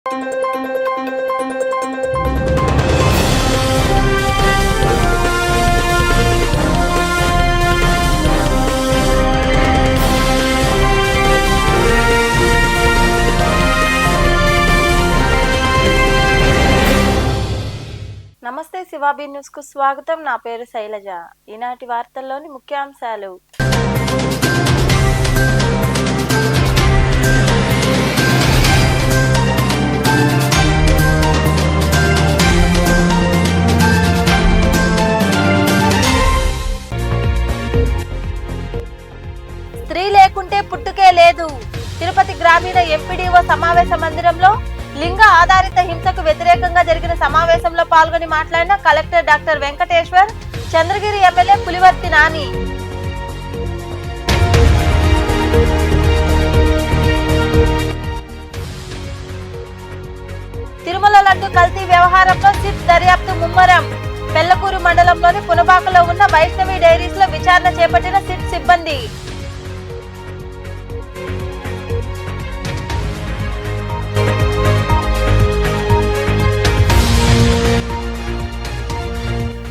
నమస్తే శివాబీ న్యూస్ కు స్వాగతం. నా పేరు శైలజ. ఈనాటి వార్తల్లోని ముఖ్యాంశాలు. స్త్రీ లేకుంటే పుట్టుకే లేదు. తిరుపతి గ్రామీణ ఎంపీడీఓ సమావేశ మందిరంలో లింగ ఆధారిత హింసకు వ్యతిరేకంగా జరిగిన సమావేశంలో పాల్గొని మాట్లాడిన collector doctor Venkateshwar, Chandragiri MLA Pulivarthi Nani. Tirumala laddu కల్తీ వ్యవహారంలో సిట్ దర్యాప్తు ముమ్మరం. పెళ్లకూరు మండలంలోని పునబాకలో ఉన్న వైష్ణవి డైరీస్ లో విచారణ చేపట్టిన సిట్ సిబ్బంది.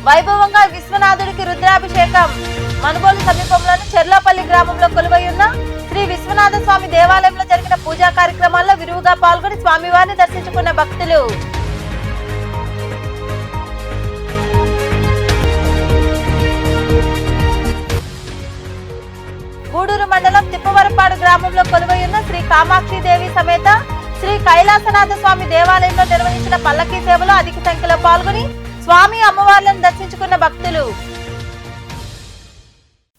వైభవంగా విశ్వనాథుడికి రుద్రాభిషేకం. మనుబోలు సమీపంలోని చెర్లపల్లి గ్రామంలో కొలువైయున్న శ్రీ విశ్వనాథ స్వామి దేవాలయంలో జరిగిన పూజా కార్యక్రమాల్లో విరివిగా పాల్గొని స్వామివారిని దర్శించుకున్న భక్తులు. గూడూరు మండలం తిప్పవరపాడు గ్రామంలో కొలువైయున్న శ్రీ కామాక్షిదేవి సమేత శ్రీ కైలాసనాథ స్వామి దేవాలయంలో నిర్వహించిన పల్లకీ సేవలో అధిక సంఖ్యలో పాల్గొని స్వామి అమ్మవార్లను దర్శించుకున్న భక్తులు.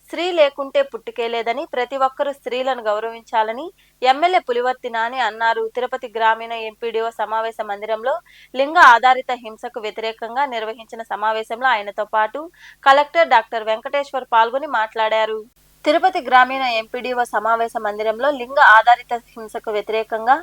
స్త్రీ లేకుంటే పుట్టుకే లేదని, ప్రతి ఒక్కరూ స్త్రీలను గౌరవించాలని ఎమ్మెల్యే పులివర్తి నాని అన్నారు. తిరుపతి గ్రామీణ ఎంపీడీఓ సమావేశ మందిరంలో లింగ ఆధారిత హింసకు వ్యతిరేకంగా నిర్వహించిన సమావేశంలో ఆయనతో పాటు కలెక్టర్ డాక్టర్ వెంకటేశ్వర్ పాల్గొని మాట్లాడారు. తిరుపతి గ్రామీణ ఎంపీడీఓ సమావేశ మందిరంలో లింగ ఆధారిత హింసకు వ్యతిరేకంగా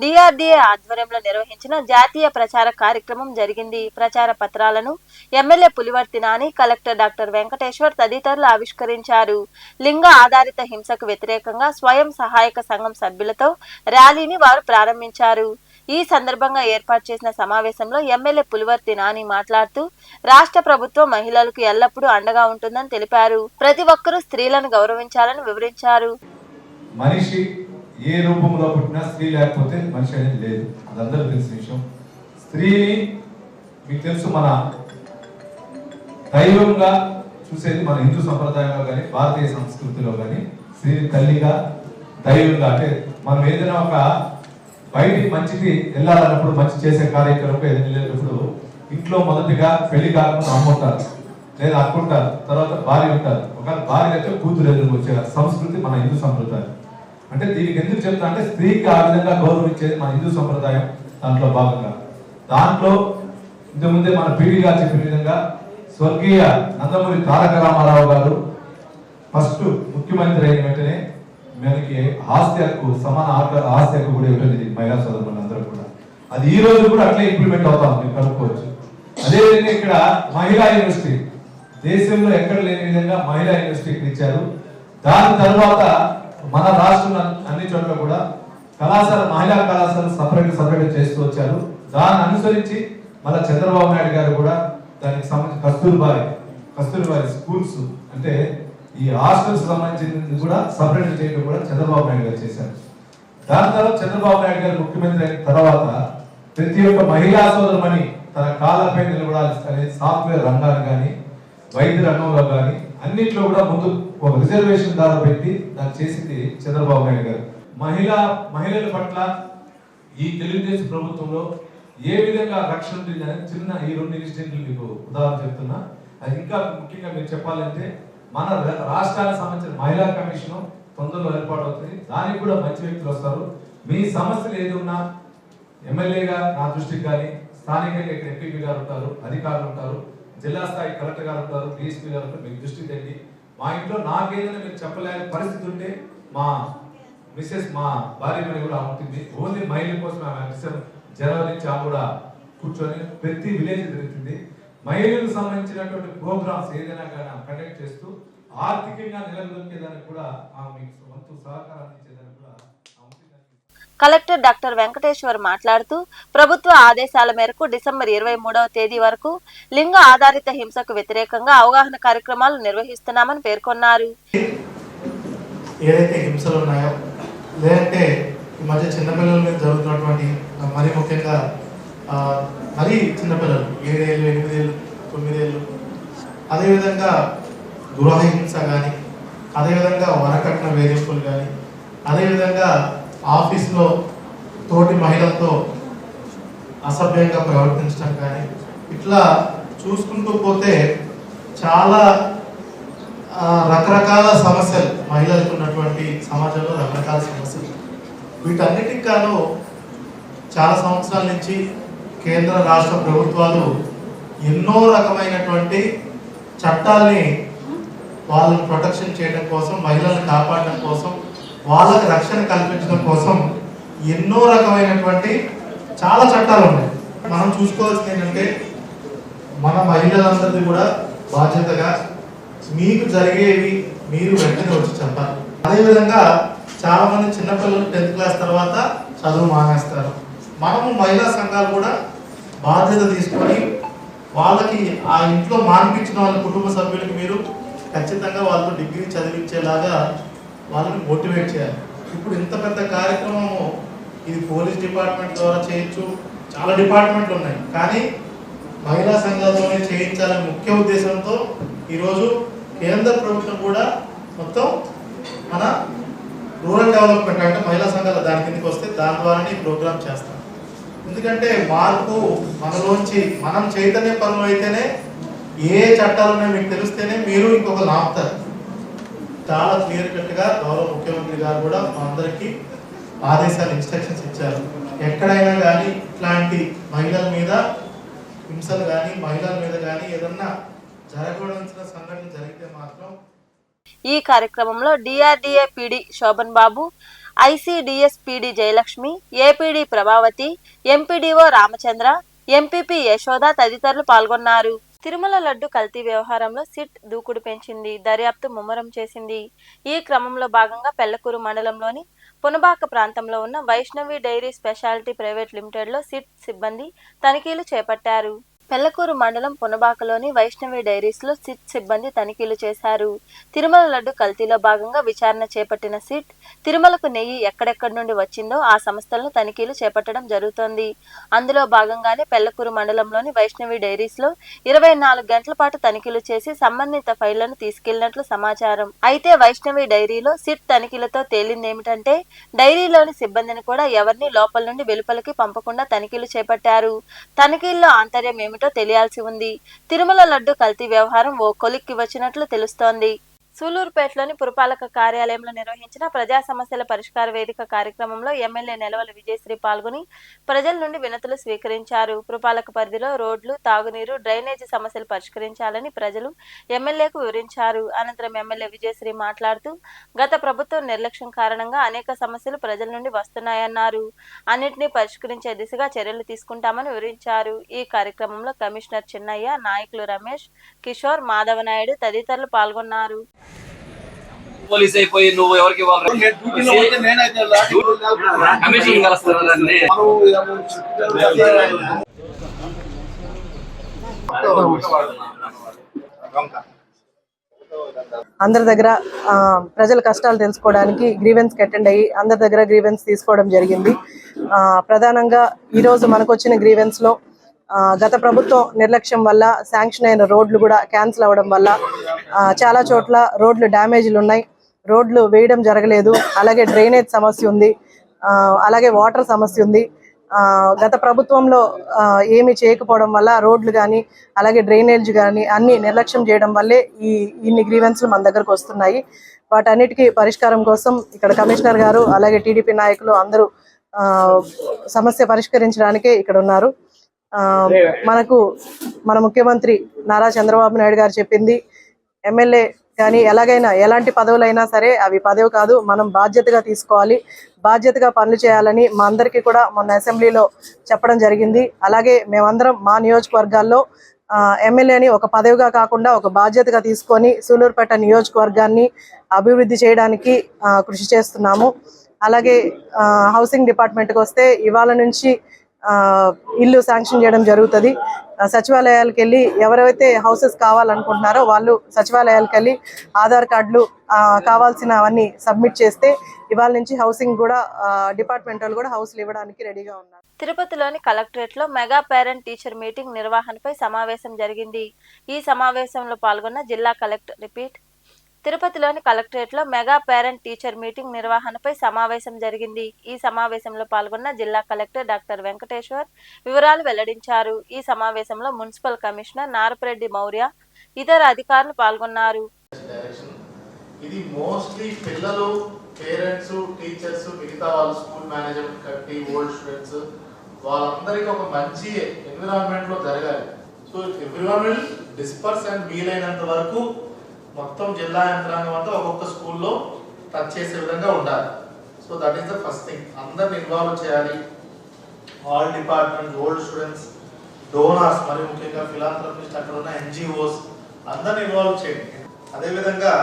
డిఆర్డీఏ ఆధ్వర్యంలో నిర్వహించిన జాతీయ ప్రచార కార్యక్రమం జరిగింది. ప్రచార పత్రాలను MLA Pulivarthi Nani, collector doctor Venkateshwar తదితరులు ఆవిష్కరించారు. లింగ ఆధారిత హింసకు వ్యతిరేకంగా స్వయం సహాయక సంఘం సభ్యులతో ర్యాలీని వారు ప్రారంభించారు. ఈ సందర్భంగా ఏర్పాటు చేసిన సమావేశంలో ఎమ్మెల్యే పులివర్తి నాని మాట్లాడుతూ రాష్ట్ర ప్రభుత్వం మహిళలకు ఎల్లప్పుడూ అండగా ఉంటుందని తెలిపారు. ప్రతి ఒక్కరూ స్త్రీలను గౌరవించాలని వివరించారు. మనిషి ఏ రూపంలో పుట్టినా స్త్రీ లేకపోతే మనిషి అనేది లేదు, అదందరూ తెలిసిన విషయం. స్త్రీని మీకు తెలుసు, మన దైవంగా చూసేది మన హిందూ సంప్రదాయంలో కానీ భారతీయ సంస్కృతిలో కానీ స్త్రీని తల్లిగా, దైవంగా. అంటే మనం ఏదైనా ఒక బయటికి మంచిది వెళ్ళాలన్నప్పుడు, మంచి చేసే కార్యక్రమం ఏదైనా వెళ్ళేటప్పుడు ఇంట్లో మొదటిగా పెళ్లి కాకుండా అమ్మ ఉంటారు, లేదా అక్క ఉంటారు, తర్వాత భార్య ఉంటారు. ఒకవేళ భార్య అయితే కూతురు ఎదురు వచ్చే సంస్కృతి మన హిందూ సంప్రదాయం. అంటే దీనికి ఎందుకు చెప్తా అంటే స్త్రీకి ఆ విధంగా గౌరవించేది మన హిందూ సంప్రదాయం. దాంట్లో భాగంగా దాంట్లో ఇంతకుముందే మన పీడి గారు చెప్పిన విధంగా స్వర్గీయ నందమూరి తారక రామారావు గారు ఫస్ట్ ముఖ్యమంత్రి అయిన వెంటనే మనకి ఆస్తి హక్కు, సమాన ఆస్తి హక్కు కూడా ఇవ్వలేదు మహిళా సోదరులందరూ కూడా. అది ఈ రోజు కూడా అట్లే ఇంప్లిమెంట్ అవుతాం, మీరు కనుక్కోవచ్చు. అదేవిధంగా ఇక్కడ మహిళా యూనివర్సిటీ దేశంలో ఎక్కడ లేని విధంగా మహిళా యూనివర్సిటీ ఇక్కడ ఇచ్చారు. దాని తర్వాత మన రాష్ట్రంలో అన్ని చోట్ల కూడా కళాశాల, మహిళా కళాశాల సపరేట్ చేస్తూ వచ్చారు. దాన్ని అనుసరించి మన చంద్రబాబు నాయుడు గారు కూడా దానికి సంబంధించి కస్తూరిబాయి స్కూల్స్, అంటే ఈ హాస్టల్స్ సంబంధించింది కూడా సపరేట్ చేయడం కూడా చంద్రబాబు నాయుడు గారు చేశారు. దాని తర్వాత చంద్రబాబు నాయుడు గారు ముఖ్యమంత్రి అయిన తర్వాత ప్రతి ఒక్క మహిళా సోదరుమని తన కాళ్ళపై నిలబడాలి అనే సాఫ్ట్వేర్ రంగాలు కానీ, వైద్య రంగంలో కానీ అన్నింటిలో కూడా ముందు ఒక రిజర్వేషన్ ద్వారా పెట్టి దాన్ని చేసింది చంద్రబాబు నాయుడు గారు. మహిళల పట్ల ఈ తెలుగుదేశం ప్రభుత్వంలో ఏ విధంగా రక్షణ ఉంటుందని చిన్న ఈ 2 ఇన్సిడెంట్లు మీకు ఉదాహరణ చెప్తున్నా. అది ఇంకా ముఖ్యంగా మీరు చెప్పాలంటే మన రాష్ట్రానికి సంబంధించిన మహిళా కమిషన్ తొందరలో ఏర్పాటు అవుతుంది. దానికి కూడా మంచి వ్యక్తులు వస్తారు. మీ సమస్యలు ఏదున్నా ఎమ్మెల్యేగా నా దృష్టికి కానీ, స్థానికంగా ఇక్కడ ఎంపీపీ గారు ఉంటారు, అధికారులు ఉంటారు, జిల్లా స్థాయి కలెక్టర్ గారు ఉంటారు, డిఎస్పీ గారు ఉంటారు, మీకు దృష్టికి తెండి. మా ఇంట్లో నాకేదైనా మీరు చెప్పలేని పరిస్థితి ఉంటే మా మిస్సెస్, మా భార్య మని కూడా ఉంటుంది. ఓన్లీ మహిళల కోసం ఆమె జనవరి నుంచి ఆమె కూడా కూర్చొని ప్రతి విలేజ్ తిరుగుతుంది. మహిళలకు సంబంధించినటువంటి ప్రోగ్రామ్స్ ఏదైనా కానీ కండక్ట్ చేస్తూ ఆర్థికంగా నిలదొక్కేదానికి కూడా మీకు వంతు సహకారం ఇచ్చేదానికి కూడా కలెక్టర్ డాక్టర్ వెంకటేశ్వర్ మాట్లాడుతూ ప్రభుత్వ ఆదేశాల మేరకు డిసెంబర్ 23వ తేదీ వరకు లింగ ఆధారిత హింసకు వ్యతిరేకంగా అవగాహన కార్యక్రమాలు నిర్వహిస్తున్నామని పేర్కొన్నారు. ఏదైతే హింసలు ఉన్నాయో లేదంటే ఈ మధ్య చిన్నపిల్లల మీద జరుగుతున్నటువంటి మరీ ముఖ్యంగా మరీ చిన్నపిల్లలు 7 ఏళ్ళు 8 ఏళ్ళు 9 ఏళ్ళు, అదేవిధంగా గృహ హింస కానీ, అదేవిధంగా వరకట్న వేధింపులు కానీ, అదేవిధంగా ఆఫీస్లో తోటి మహిళలతో అసభ్యంగా ప్రవర్తించడం కానీ, ఇట్లా చూసుకుంటూ పోతే చాలా రకరకాల సమస్యలు మహిళలకు ఉన్నటువంటి సమాజంలో రకరకాల సమస్యలు. వీటన్నిటికి గాను చాలా సంవత్సరాల నుంచి కేంద్ర రాష్ట్ర ప్రభుత్వాలు ఎన్నో రకమైనటువంటి చట్టాల్ని వాళ్ళని ప్రొటెక్షన్ చేయడం కోసం, మహిళలను కాపాడడం కోసం, వాళ్ళకి రక్షణ కల్పించడం కోసం ఎన్నో రకమైనటువంటి చాలా చట్టాలు ఉన్నాయి. మనం చూసుకోవాల్సింది ఏంటంటే మన మహిళలందరిది కూడా బాధ్యతగా మీకు జరిగేవి మీరు వెంటనే వచ్చి చెప్పాలి. అదేవిధంగా చాలా మంది చిన్నపిల్లలు 10th క్లాస్ తర్వాత చదువు మానేస్తారు. మనము మహిళా సంఘాలు కూడా బాధ్యత తీసుకొని వాళ్ళకి ఆ ఇంట్లో మానిపించిన వాళ్ళ కుటుంబ సభ్యులకి మీరు ఖచ్చితంగా వాళ్ళతో డిగ్రీ చదివించేలాగా వాళ్ళని మోటివేట్ చేయాలి. ఇప్పుడు ఇంత పెద్ద కార్యక్రమము ఇది పోలీస్ డిపార్ట్మెంట్ ద్వారా చేయొచ్చు, చాలా డిపార్ట్మెంట్లు ఉన్నాయి, కానీ మహిళా సంఘాలతోనే చేయించాలనే ముఖ్య ఉద్దేశంతో ఈరోజు కేంద్ర ప్రభుత్వం కూడా మొత్తం మన రూరల్ డెవలప్మెంట్ అంటే మహిళా సంఘాల దాని కిందకి వస్తే దాని ద్వారానే ఈ ప్రోగ్రామ్ చేస్తాం. ఎందుకంటే మార్పు మనలోంచి మనం చైతన్య పనులు అయితేనే ఏ చట్టాలు ఉన్నాయో మీకు తెలిస్తేనే మీరు ఇంకొకరు ఆపుతారు. చాలా క్లియర్ కట్గా గౌరవ ముఖ్యమంత్రి గారు కూడా మా అందరికీ ఆదేశాలు ఇన్స్ట్రక్షన్స్ ఇచ్చారు. ఎక్కడైనా కానీ ఇట్లాంటి మహిళల మీద హింసలు కానీ మహిళల మీద కానీ ఏదన్నా జరగవలసిన సంఘటన జరిగితే మాత్రం. ఈ కార్యక్రమంలో DRDA PD Shobhan Babu, ICDS PD Jayalakshmi, APD Prabhavati, MPDO Ramachandra, MPP Yashoda తదితరులు పాల్గొన్నారు. తిరుమల లడ్డు కల్తీ వ్యవహారంలో సిట్ దూకుడు పెంచింది, దర్యాప్తు ముమ్మరం చేసింది. ఈ క్రమంలో భాగంగా పెళ్లకూరు మండలంలోని పునబాక ప్రాంతంలో ఉన్న Vaishnavi dairy speciality private limited లో సిట్ సిబ్బంది తనిఖీలు చేపట్టారు. పెళ్లకూరు మండలం పునబాకలోని వైష్ణవి డైరీస్ లో సిట్ సిబ్బంది తనిఖీలు చేశారు. తిరుమల లడ్డు కల్తీలో భాగంగా విచారణ చేపట్టిన సిట్ తిరుమలకు నెయ్యి ఎక్కడెక్కడి నుండి వచ్చిందో ఆ సంస్థలను తనిఖీలు చేపట్టడం జరుగుతోంది. అందులో భాగంగానే పెళ్లకూరు మండలంలోని వైష్ణవి డైరీస్ లో 24 గంటల పాటు తనిఖీలు చేసి సంబంధిత ఫైళ్లను తీసుకెళ్లినట్లు సమాచారం. అయితే వైష్ణవి డైరీలో సిట్ తనిఖీలతో తేలిందేమిటంటే డైరీలోని సిబ్బందిని కూడా ఎవరిని లోపల నుండి వెలుపలికి పంపకుండా తనిఖీలు చేపట్టారు. తనిఖీల్లో ఆంతర్యం ఏమిటో తెలియాల్సి ఉంది. తిరుమల లడ్డు కల్తీ వ్యవహారం ఓ కొలిక్కి వచ్చినట్లు తెలుస్తోంది. సూలూరుపేటలోని పురపాలక కార్యాలయంలో నిర్వహించిన ప్రజా సమస్యల పరిష్కార వేదిక కార్యక్రమంలో ఎమ్మెల్యే నెలవల విజయశ్రీ పాల్గొని ప్రజల నుండి వినతులు స్వీకరించారు. పురపాలక పరిధిలో రోడ్లు, తాగునీరు, డ్రైనేజీ సమస్యలు పరిష్కరించాలని ప్రజలు ఎమ్మెల్యేకు వివరించారు. అనంతరం ఎమ్మెల్యే విజయశ్రీ మాట్లాడుతూ గత ప్రభుత్వం నిర్లక్ష్యం కారణంగా అనేక సమస్యలు ప్రజల నుండి వస్తున్నాయన్నారు. అన్నింటినీ పరిష్కరించే దిశగా చర్యలు తీసుకుంటామని వివరించారు. ఈ కార్యక్రమంలో కమిషనర్ చిన్నయ్య, నాయకులు రమేష్, కిషోర్, మాధవనాయుడు తదితరులు పాల్గొన్నారు. పోలీస్ అయిపోయి నువ్వు ఎవరికి కమిషన్ కలుస్తారండి. అందరి దగ్గర ప్రజల కష్టాలు తెలుసుకోవడానికి గ్రీవెన్స్ కి అటెండ్ అయ్యి అందరి దగ్గర గ్రీవెన్స్ తీసుకోవడం జరిగింది. ప్రధానంగా ఈరోజు మనకు వచ్చిన గ్రీవెన్స్ లో గత ప్రభుత్వం నిర్లక్ష్యం వల్ల శాంక్షన్ అయిన రోడ్లు కూడా క్యాన్సిల్ అవ్వడం వల్ల చాలా చోట్ల రోడ్లు డ్యామేజ్లు ఉన్నాయి, రోడ్లు వేయడం జరగలేదు, అలాగే డ్రైనేజ్ సమస్య ఉంది, అలాగే వాటర్ సమస్య ఉంది. గత ప్రభుత్వంలో ఏమి చేయకపోవడం వల్ల రోడ్లు కానీ అలాగే డ్రైనేజ్ కానీ అన్ని నిర్లక్ష్యం చేయడం వల్లే ఇన్ని గ్రీవెన్స్లు మన దగ్గరకు వస్తున్నాయి. వాటన్నిటికీ పరిష్కారం కోసం ఇక్కడ కమిషనర్ గారు అలాగే టీడీపీ నాయకులు అందరూ సమస్య పరిష్కరించడానికే ఇక్కడ ఉన్నారు. మనకు మన ముఖ్యమంత్రి నారా చంద్రబాబు నాయుడు గారు చెప్పింది, ఎమ్మెల్యే కానీ ఎలాగైనా ఎలాంటి పదవులైనా సరే అవి పదవి కాదు, మనం బాధ్యతగా తీసుకోవాలి, బాధ్యతగా పనులు చేయాలని మా అందరికీ కూడా మొన్న అసెంబ్లీలో చెప్పడం జరిగింది. అలాగే మేమందరం మా నియోజకవర్గాల్లో ఎమ్మెల్యేని ఒక పదవిగా కాకుండా ఒక బాధ్యతగా తీసుకొని సూలూరుపేట నియోజకవర్గాన్ని అభివృద్ధి చేయడానికి కృషి చేస్తున్నాము. అలాగే హౌసింగ్ డిపార్ట్మెంట్కి వస్తే ఇవాళ నుంచి ఇల్లు శాంక్షన్ చేయడం జరుగుతుంది. సచివాలయాలకు వెళ్ళి ఎవరైతే హౌసెస్ కావాలనుకుంటున్నారో వాళ్ళు సచివాలయాలకు వెళ్ళి ఆధార్ కార్డులు కావాల్సినవన్నీ సబ్మిట్ చేస్తే ఇవాళ నుంచి హౌసింగ్ కూడా డిపార్ట్మెంట్ వాళ్ళు కూడా హౌస్లు ఇవ్వడానికి రెడీగా ఉన్నారు. తిరుపతిలోని కలెక్టరేట్ లో మెగా పేరెంట్ టీచర్ మీటింగ్ నిర్వహణపై సమావేశం జరిగింది. ఈ సమావేశంలో పాల్గొన్న జిల్లా కలెక్టర్ తిరుపతిలోని కలెక్టరేట్ లో మెగా పేరెంట్ టీచర్ మీటింగ్ నిర్వహణపై సమావేశం జరిగింది. ఈ సమావేశంలో పాల్గొన్న జిల్లా కలెక్టర్ డాక్టర్ వెంకటేశ్వర్ వివరాలు వెల్లడించారు. ఈ సమావేశంలో మున్సిపల్ కమిషనర్ నారపరెడ్డి మౌర్య ఇతర అధికారులు పాల్గొన్నారు. ఇది మోస్ట్లీ పిల్లలు, పేరెంట్స్, టీచర్స్, మిగతా వాళ్ళు, స్కూల్ మేనేజ్మెంట్ కట్టి ఓల్డ్ స్టూడెంట్స్ వాళ్ళందరికీ ఒక మంచి ఎన్విరాన్మెంట్ లో జరగాలి. So everyone will disperse and వీలైనంత వరకు మొత్తం జిల్లా యంత్రాంగం అంతా ఒక్కొక్క స్కూల్లో టచ్ చేసే విధంగా ఉండాలి. So that is the first thing. అందరిని ఇన్వాల్వ్ చేయాలి. All department, old students, donors, మరియు ముఖ్యంగా ఫిలాంథ్రపిస్ట్, అక్కడ ఉన్న ఎన్జిఓస్ అందరిని ఇన్వాల్వ్ చేయండి. అదేవిధంగా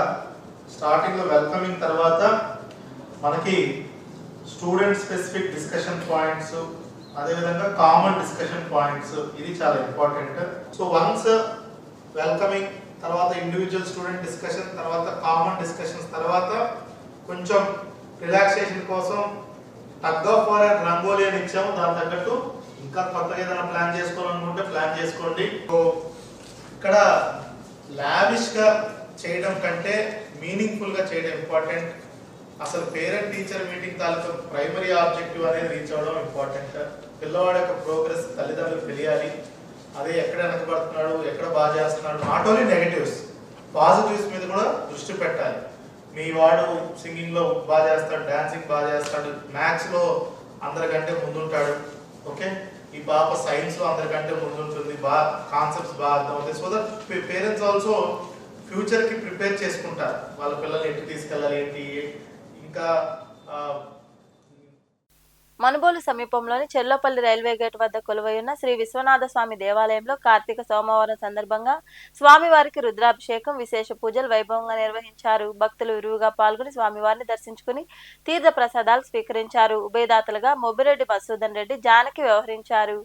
స్టార్టింగ్ లో వెల్కమింగ్ తర్వాత మనకి స్టూడెంట్ స్పెసిఫిక్ డిస్కషన్ పాయింట్స్, అదేవిధంగా కామన్ డిస్కషన్ పాయింట్స్, ఇది చాలా ఇంపార్టెంట్. సో వన్స్ వెల్కమింగ్ తర్వాత ఇండివిజువల్ స్టూడెంట్ డిస్కషన్, తర్వాత కామన్ డిస్కషన్స్, తర్వాత కొంచెం రిలాక్సేషన్ కోసం tug of war and rangoli అని ఇచ్చాము. దాని తగ్గట్టు ఇంకా కొత్తగా ఏదైనా ప్లాన్ చేసుకోవాలనుకుంటే ప్లాన్ చేసుకోండి. సో ఇక్కడ లావిష్ గా చేయడం కంటే మీనింగ్ఫుల్ గా చేయడం ఇంపార్టెంట్. అసలు పేరెంట్ టీచర్ మీటింగ్ తాలూకు ప్రైమరీ ఆబ్జెక్టివ్ అనేది రీచ్ అవ్వడం ఇంపార్టెంట్. పిల్లవాడి యొక్క ప్రోగ్రెస్ తల్లిదండ్రులకు తెలియాలి. అదే ఎక్కడ వెనకబడుతున్నాడు, ఎక్కడ బాగా చేస్తున్నాడు, నాట్ ఓన్లీ నెగటివ్స్, పాజిటివ్స్ మీద కూడా దృష్టి పెట్టాలి. మీ వాడు సింగింగ్ లో బాగా చేస్తాడు, డాన్సింగ్ బాగా చేస్తాడు, మ్యాథ్స్ లో అందరికంటే ముందుంటాడు, ఓకే, ఈ పాప సైన్స్ లో అందరికంటే ముందుంటుంది, బాగా కాన్సెప్ట్స్ బాగా అర్థమవుతాయి. So that parents also future కి ప్రిపేర్ చేసుకుంటారు. వాళ్ళ పిల్లల్ని ఎటు తీసుకెళ్ళాలి ఏంటి. ఇంకా మనుబోలు సమీపంలోని చెర్లోపల్లి రైల్వే గేట్ వద్ద కొలువైయున్న శ్రీ విశ్వనాథ స్వామి దేవాలయంలో కార్తీక సోమవారం సందర్భంగా స్వామివారికి రుద్రాభిషేకం, విశేష పూజలు వైభవంగా నిర్వహించారు. భక్తులు విరివిగా పాల్గొని స్వామివారిని దర్శించుకుని తీర్థ ప్రసాదాలు స్వీకరించారు. ఉభయదాతలుగా మొబ్బిరెడ్డి మసూదన్ రెడ్డి, జానకి వ్యవహరించారు.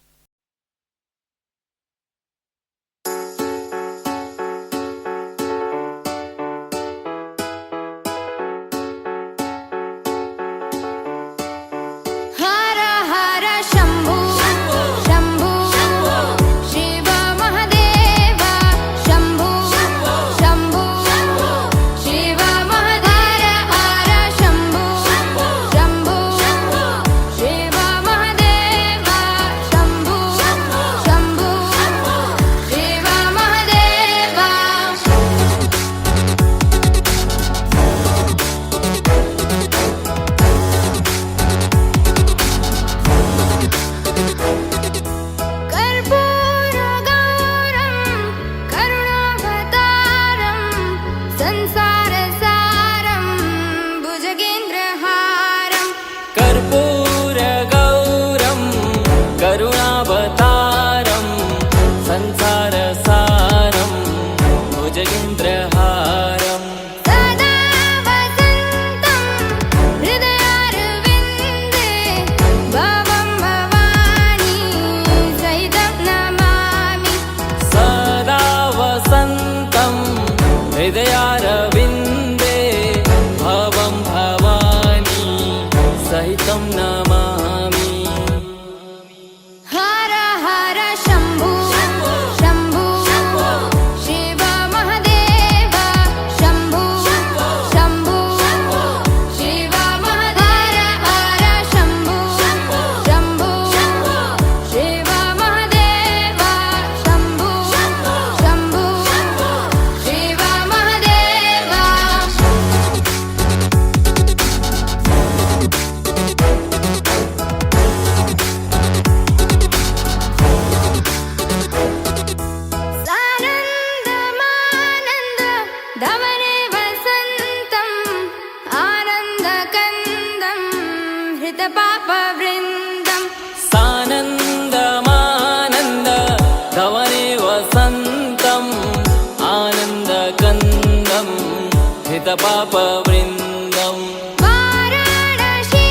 पाप वृंदम वाराणसी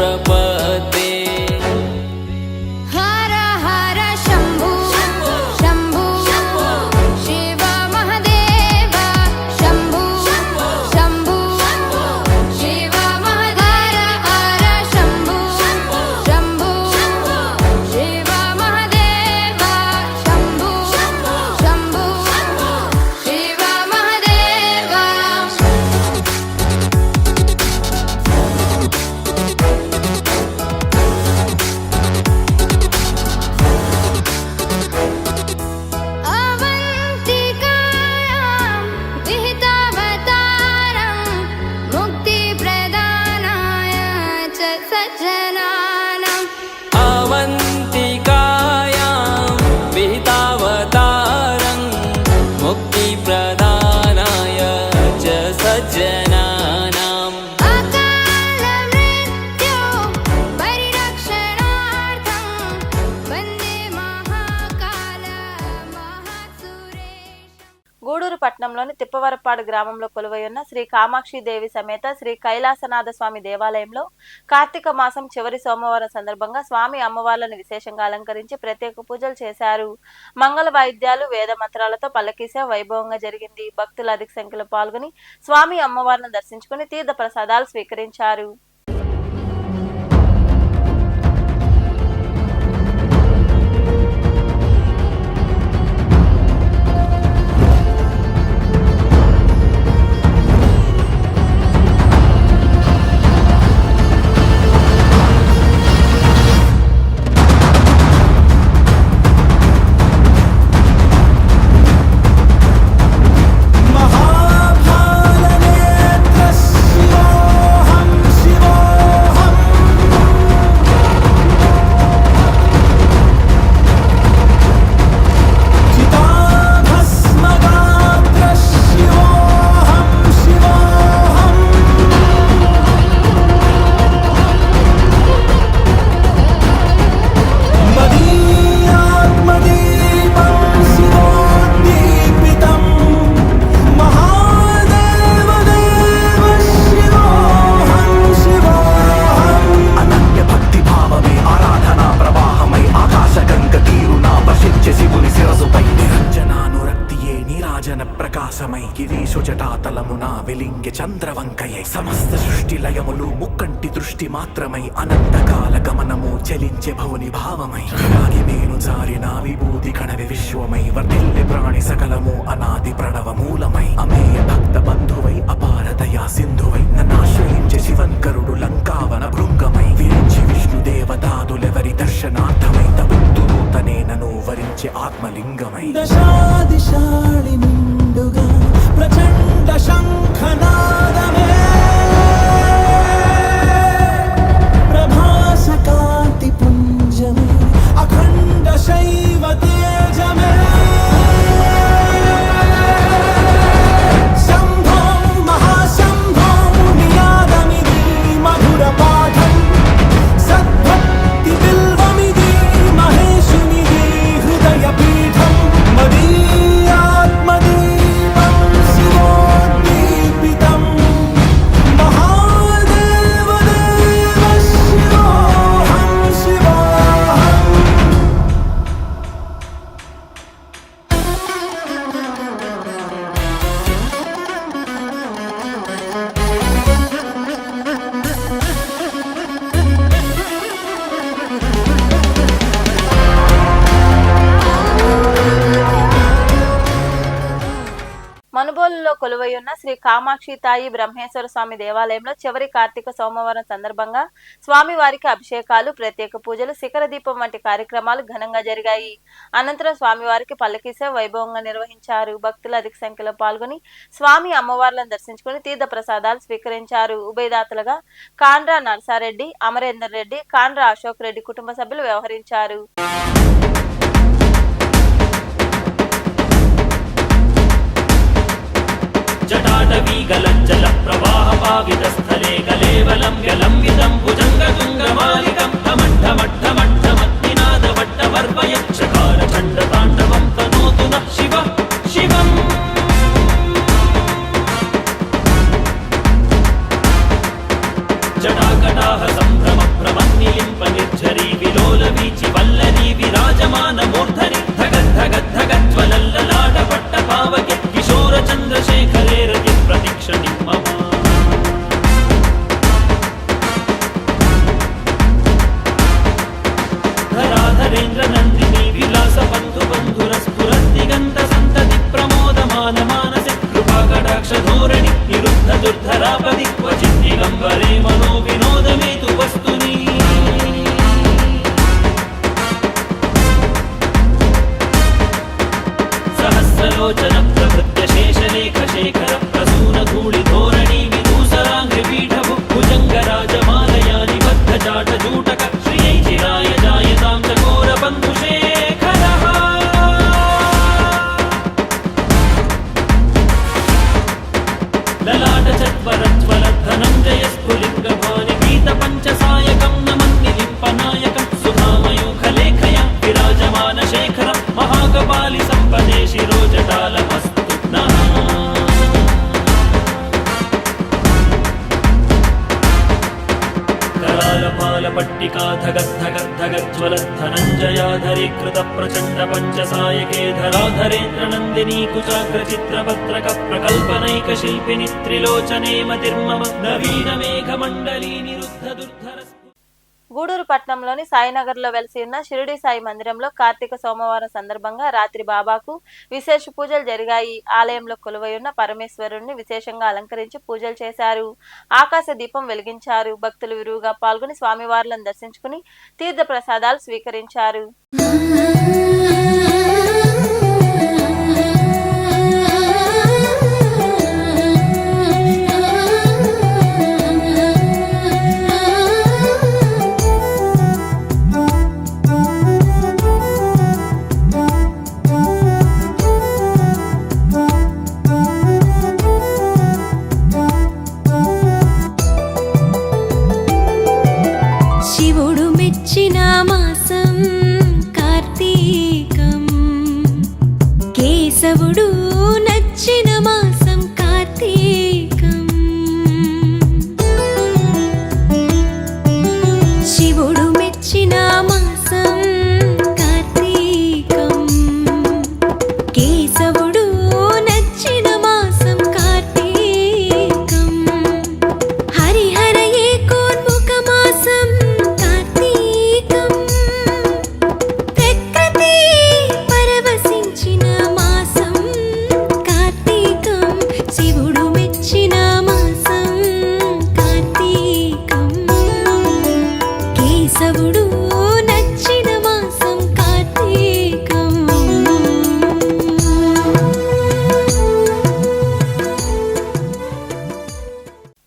प्रपद्ये। हर हर शम्भु शम्भु शिव महादेव शम्भु शम्भु शिव महादेव हर शम्भु शम्भु शिव महादेव शम्भु शम्भु शिव महादेव। अवन्तिकायां विहितावतारं मुक्तिप्रदानाय च सज्जनानाम्। अवन्तिकायां विहितावतारं मुक्तिप्रदानाय च सज्जनानाम्। अकालमृत्यो परिरक्षणार्थं वन्दे महाकाल महासुरेशम्। గూడూరు పట్టణంలోని తిప్పవరపాడు గ్రామంలో కొలువైయున్న శ్రీ కామాక్షిదేవి సమేత శ్రీ కైలాసనాథ స్వామి దేవాలయంలో కార్తీక మాసం చివరి సోమవారం సందర్భంగా స్వామి అమ్మవార్లను విశేషంగా అలంకరించి ప్రత్యేక పూజలు చేశారు. మంగళ వాయిద్యాలు వేద మంత్రాలతో పల్లకీసే వైభవంగా జరిగింది. భక్తులు అధిక సంఖ్యలో పాల్గొని స్వామి అమ్మవార్లను దర్శించుకుని తీర్థ ప్రసాదాలు స్వీకరించారు. వెలింగె చంద్రవంకయై సమస్త సృష్టి లయములు ముక్కంటి దృష్టి మాత్రమై అనంతకాల గమనము చలించే భవుని భావమై రాగి మేను జారిన విభూతి కణవి విశ్వమై వర్ధిల్లె ప్రాణి సకలము అనాది ప్రణవ మూలమై అమేయ భక్త బంధువై అపారదయా సింధువై నన్నాశ్రయించే శివంకరుడు లంకావన భృంగమై విరించి విష్ణు దేవతాదులెవరి దర్శనార్థమై తబుద్ధుడు తనే నను వరించే ఆత్మలింగమై దశాదిశాళి నిండుగా ప్రచండ శంఖనాదమే ప్రభాస కాంతి పుంజమే అఖండ శైవ తేజమే శంభో మహాశంభో నియాదమిది మధుర పాఠం సద్భక్తి బిల్వమిది మహేశునిది హృదయ పీఠం మదీయాత్మది మనుబోలులో కొలువైయున్న శ్రీ కామాక్షి తాయి బ్రహ్మేశ్వర స్వామి దేవాలయంలో చివరి కార్తీక సోమవారం సందర్భంగా స్వామి వారికి అభిషేకాలు, ప్రత్యేక పూజలు, శిఖర దీపం వంటి కార్యక్రమాలు ఘనంగా జరిగాయి. అనంతరం స్వామివారికి పల్లకీసే వైభవంగా నిర్వహించారు. భక్తులు అధిక సంఖ్యలో పాల్గొని స్వామి అమ్మవార్లను దర్శించుకుని తీర్థ ప్రసాదాలు స్వీకరించారు. ఉభయదాతలుగా కాండ్రా నర్సారెడ్డి, అమరేందర్ రెడ్డి, కాండ్రా అశోక్ రెడ్డి కుటుంబ సభ్యులు వ్యవహరించారు. जटाटवीगलज्जल प्रवाह पावितस्थले कलेवलं व्यलम्बितं भुजङ्गतुङ्गमालिकं धमड्ढमड्ढमट्टिनादवट्टवर्वयक्षकार चण्डताण्डवं तनोतु नः शिव शिवम् जटाकटाह सम्भ्रम నరేంద్ర నందిని విలాస బంధు బంధురస్ఫురద్దిగంత సంతతి ప్రమోదమాన మానసే కృపా కటాక్ష ధోరణి నిరుద్ధ దుర్ధరాపది క్వచిత్ దిగంబరే మనో వినోదమేతు వస్తుని సహస్రలోచన ప్రవృత్య శేషలేఖ శేఖర ప్రసూన ధూళి ధోరణి విదూసరాంఘ్రి పీఠభు భుజంగ రాజమాలయాని బద్ధ జాట జూటక శ్రియై చిరాయ జాయతాం చకోర బంధు శేఖరః లలాట చత్వరజ్వల ధనంజయ స్ఫులింగ భాని గీత పంచసాయకం నమన్ని లింపనాయకం సుధామయూఖ లేఖయ విరాజమాన శేఖరం మహాకపాలి సంపదే శిరోజటాలమస్తు నః करालपाल पट्टिका धगद्धगद्धगज्ज्वल धनञ्जयाधरी कृत प्रचण्ड पञ्चसायके धराधरेन्द्र नन्दिनी कुचाग्र चित्रपत्रक प्रकल्पनैक शिल्पिनि त्रिलोचने मतिर्मम नवीन मेघमण्डली निरुद्ध दुर्धर గూడూరు పట్టణంలోని సాయినగర్లో వెలిసి ఉన్న షిరిడి సాయి మందిరంలో కార్తీక సోమవారం సందర్భంగా రాత్రి బాబాకు విశేష పూజలు జరిగాయి. ఆలయంలో కొలువై ఉన్న పరమేశ్వరుణ్ణి విశేషంగా అలంకరించి పూజలు చేశారు. ఆకాశ దీపం వెలిగించారు. భక్తులు విరివిగా పాల్గొని స్వామివార్లను దర్శించుకుని తీర్థ ప్రసాదాలు స్వీకరించారు. శివుడు మెచ్చిన మాసం కార్తీకం, కేశవుడు నచ్చిన మాసం కార్తీకం. శివుడు మెచ్చిన మాసం కార్తీకం, కేశవుడు నచ్చిన మాసం కార్తీకం. హరిహర ఏకోన్ముఖ మాసం కార్తీకం, ప్రకృతి పరవశించిన మాసం కార్తీకం. శివుడు మెచ్చిన మాసం కార్తీకం, కేశవుడు నచ్చిన మాసం కార్తీకం.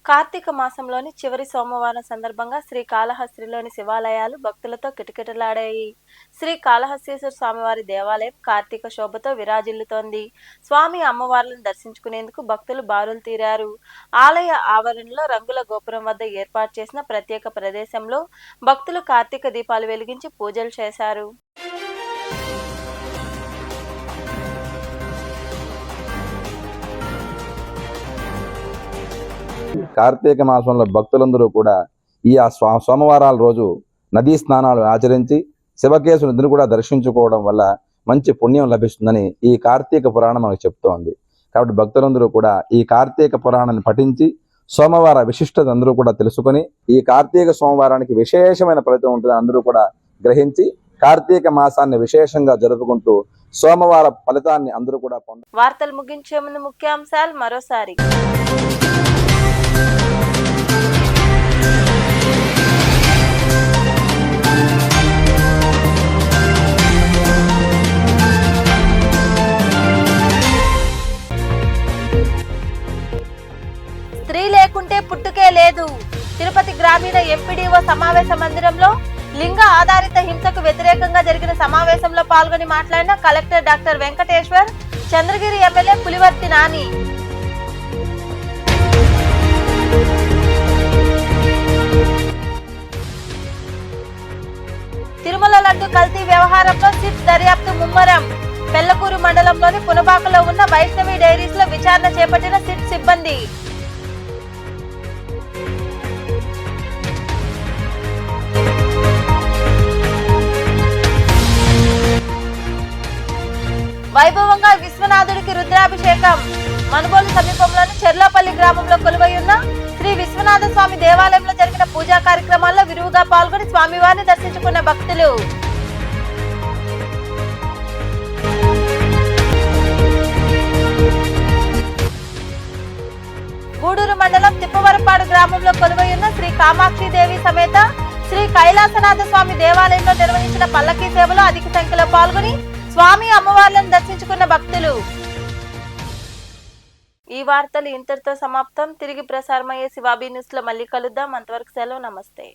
కార్తీక మాసంలోని చివరి సోమవారం సందర్భంగా శ్రీకాళహస్తిలోని శివాలయాలు భక్తులతో కిటకిటలాడాయి. శ్రీ కాళహస్తీశ్వర స్వామివారి దేవాలయం కార్తీక శోభతో విరాజిల్లుతోంది. స్వామి అమ్మవార్లను దర్శించుకునేందుకు భక్తులు బారులు తీరారు. ఆలయ ఆవరణలో రంగుల గోపురం వద్ద ఏర్పాటు చేసిన ప్రత్యేక ప్రదేశంలో భక్తులు కార్తీక దీపాలు వెలిగించి పూజలు చేశారు. కార్తీక మాసంలో భక్తులందరూ కూడా ఈ సోమవారాల రోజు నదీ స్నానాలు ఆచరించి శివకేశునిధిని కూడా దర్శించుకోవడం వల్ల మంచి పుణ్యం లభిస్తుందని ఈ కార్తీక పురాణం మనకు చెప్తోంది. కాబట్టి భక్తులందరూ కూడా ఈ కార్తీక పురాణాన్ని పఠించి సోమవార విశిష్టత అందరూ కూడా తెలుసుకొని ఈ కార్తీక సోమవారానికి విశేషమైన ఫలితం ఉంటుందని అందరూ కూడా గ్రహించి కార్తీక మాసాన్ని విశేషంగా జరుపుకుంటూ సోమవార ఫలితాన్ని అందరూ కూడా పొందారు. వార్తలు ముగించే ముందు ముఖ్యాంశాలు మరోసారి. స్త్రీ లేకుంటే పుట్టుకే లేదు. తిరుపతి గ్రామీణ ఎంపీడీఓ సమావేశ మందిరంలో లింగ ఆధారిత హింసకు వ్యతిరేకంగా జరిగిన సమావేశంలో పాల్గొని మాట్లాడిన collector doctor Venkateshwar, Chandragiri MLA Pulivarthi Nani. Tirumala laddu కల్తీ వ్యవహారంలో సిట్ దర్యాప్తు ముమ్మరం. పెళ్లకూరు మండలంలోని పునబాకలో ఉన్న వైష్ణవి డైరీస్ లో విచారణ చేపట్టిన సిట్ సిబ్బంది. వైభవంగా విశ్వనాథుడికి రుద్రాభిషేకం. మనుబోలు సమీపంలోని చెర్లపల్లి గ్రామంలో కొలువై ఉన్న శ్రీ విశ్వనాథ స్వామి దేవాలయంలో జరిగిన పూజా కార్యక్రమాల్లో విరివిగా పాల్గొని స్వామివారిని దర్శించుకున్న భక్తులు. గూడూరు మండలం తిప్పవరపాడు గ్రామంలో కొలువైయున్న శ్రీ కామాక్షి దేవి సమేత శ్రీ కైలాసనాథ స్వామి దేవాలయంలో నిర్వహించిన పల్లకీ సేవలో అధిక సంఖ్యలో పాల్గొని స్వామి అమ్మవార్లను దర్శించుకున్న భక్తులు. ఈ వార్తలు ఇంతటితో సమాప్తం. తిరిగి ప్రసారమయ్యే శివాబీ న్యూస్ లో మళ్ళీ కలుద్దాం. అంతవరకు సెలవు. నమస్తే.